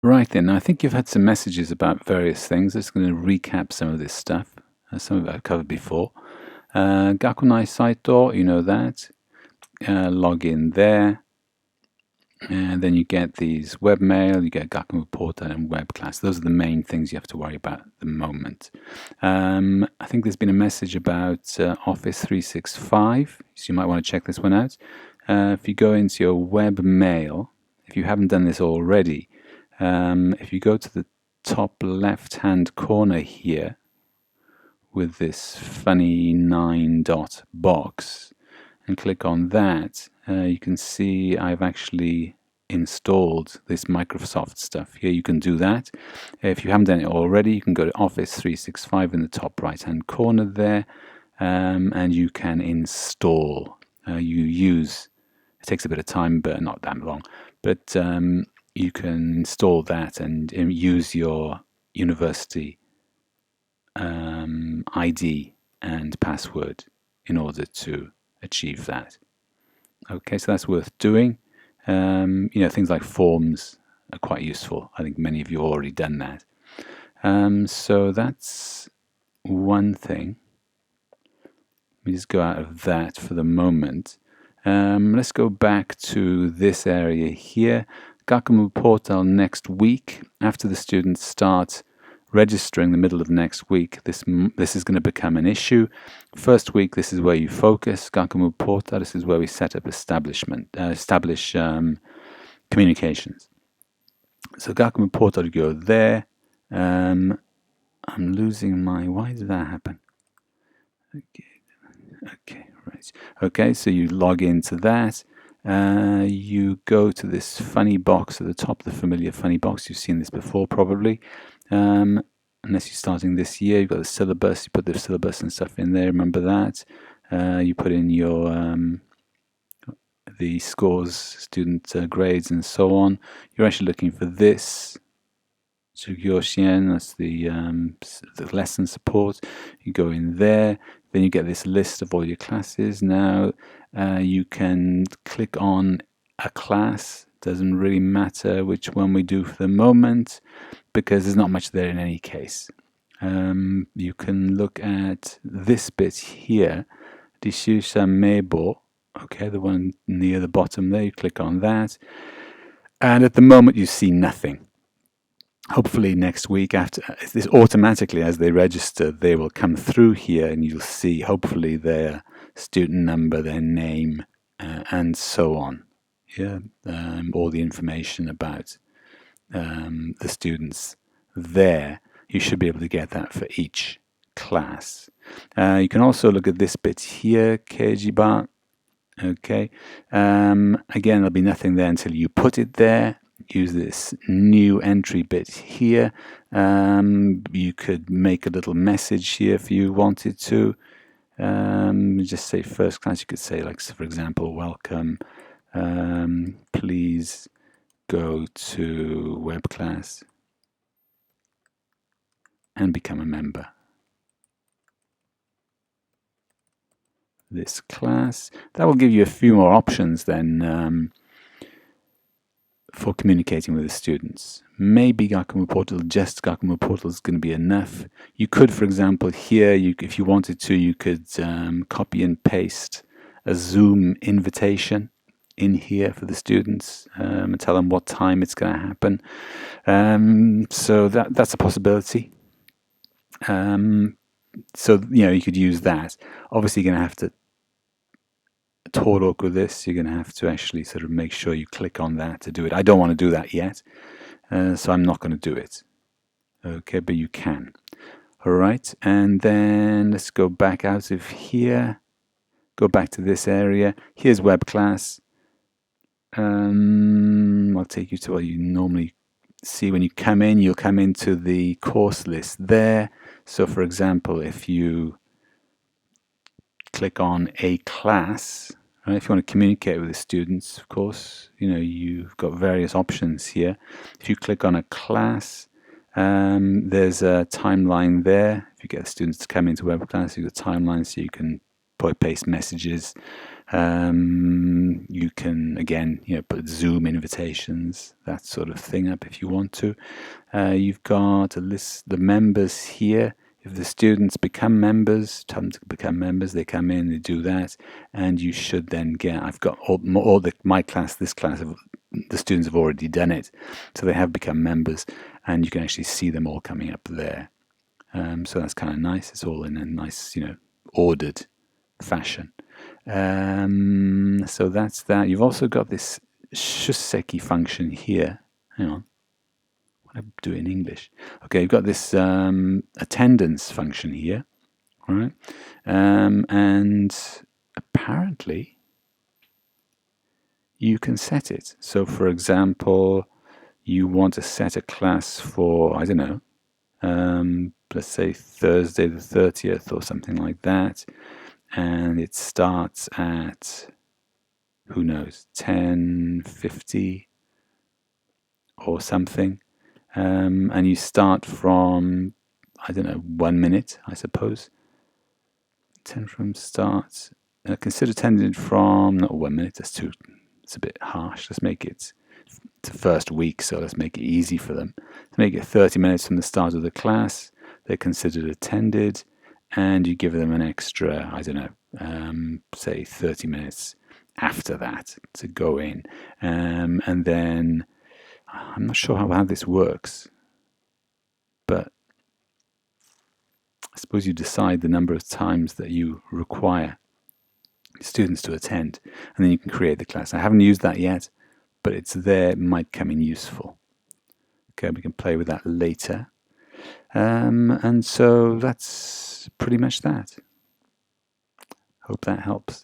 Right then, I think you've had some messages about various things. I'm just going to recap some of this stuff. Some of it I've covered before. Gakunai Saito, you know that. Log in there. And then you get these webmail, you get Gakumu Portal and web class. Those are the main things you have to worry about at the moment. I think there's been a message about Office 365, so you might want to check this one out. If you go into your webmail, if you haven't done this already, if you go to the top left-hand corner here with this funny 9-dot box and click on that, you can see I've actually installed this Microsoft stuff. Here you can do that. If you haven't done it already, you can go to Office 365 in the top right-hand corner there, and you can install. It takes a bit of time, but not that long. But you can install that and use your university ID and password in order to achieve that. Okay, so that's worth doing. Things like forms are quite useful. I think many of you have already done that. So that's one thing. Let me just go out of that for the moment. Let's go back to this area here. Gakumu Portal next week, after the students start registering the middle of next week, this is going to become an issue. First week, this is where you focus. Gakumu Portal, this is where we set up establish communications. So Gakumu Portal, you go there. I'm losing my... Why did that happen? Okay, right. Okay, so you log into that. You go to this funny box at the top, the familiar funny box. You've seen this before, probably. Unless you're starting this year, you've got the syllabus. You put the syllabus and stuff in there. Remember that. You put in your the scores, student grades, and so on. You're actually looking for this. Zhugyoshian, that's the lesson support. You go in there, then you get this list of all your classes. Now you can click on a class. Doesn't really matter which one we do for the moment because there's not much there in any case. You can look at this bit here, Dishusha Meibo. Okay, the one near the bottom there. You click on that, and at the moment you see nothing. Hopefully next week, after this, automatically as they register, they will come through here and you'll see hopefully their student number, their name, and so on. Yeah, all the information about the students there. You should be able to get that for each class. You can also look at this bit here, Keijiba. Okay, again, there'll be nothing there until you put it there. Use this new entry bit here. You could make a little message here if you wanted to. Just say first class. You could say, like, for example, welcome. Please go to web class and become a member. This class. That will give you a few more options then for communicating with the students. Maybe Gakumu Portal, just Gakumu Portal is going to be enough. You could, for example, here, if you wanted to, you could copy and paste a Zoom invitation in here for the students and tell them what time it's going to happen. So that's a possibility. So, you could use that. Obviously, you're going to have to talk with this. You're going to have to actually sort of make sure you click on that to do it. I don't want to do that yet, so I'm not going to do it. Okay, but you can. All right, and then let's go back out of here. Go back to this area. Here's web class. I'll take you to what you normally see when you come in. You'll come into the course list there. So, for example, if you click on a class, right, if you want to communicate with the students, of course, you've got various options here. If you click on a class, there's a timeline there. If you get the students to come into web class, you've got a timeline so you can paste messages. You can, again, put Zoom invitations, that sort of thing up if you want to. You've got a list the members here. If the students become members, tell them to become members, they come in, they do that, and you should then get, I've got my class, this class, the students have already done it, so they have become members, and you can actually see them all coming up there. So that's kind of nice. It's all in a nice, ordered fashion. So that's that. You've also got this shuseki function here. Hang on. What do I do in English? Okay, you've got this attendance function here. All right. And apparently you can set it. So for example, you want to set a class for, I don't know, let's say Thursday the 30th or something like that. And it starts at, who knows, 10:50 or something. And you start from, I don't know, 1 minute, I suppose. 10 from start. Consider 10 from, not 1 minute, it's a bit harsh. Let's make it the first week, so let's make it easy for them. Let's make it 30 minutes from the start of the class. They're considered attended, and you give them an extra, I don't know, say 30 minutes after that to go in. And then, I'm not sure how this works, but I suppose you decide the number of times that you require students to attend, and then you can create the class. I haven't used that yet, but it's there, it might come in useful. Okay, we can play with that later. And so that's pretty much that. Hope that helps.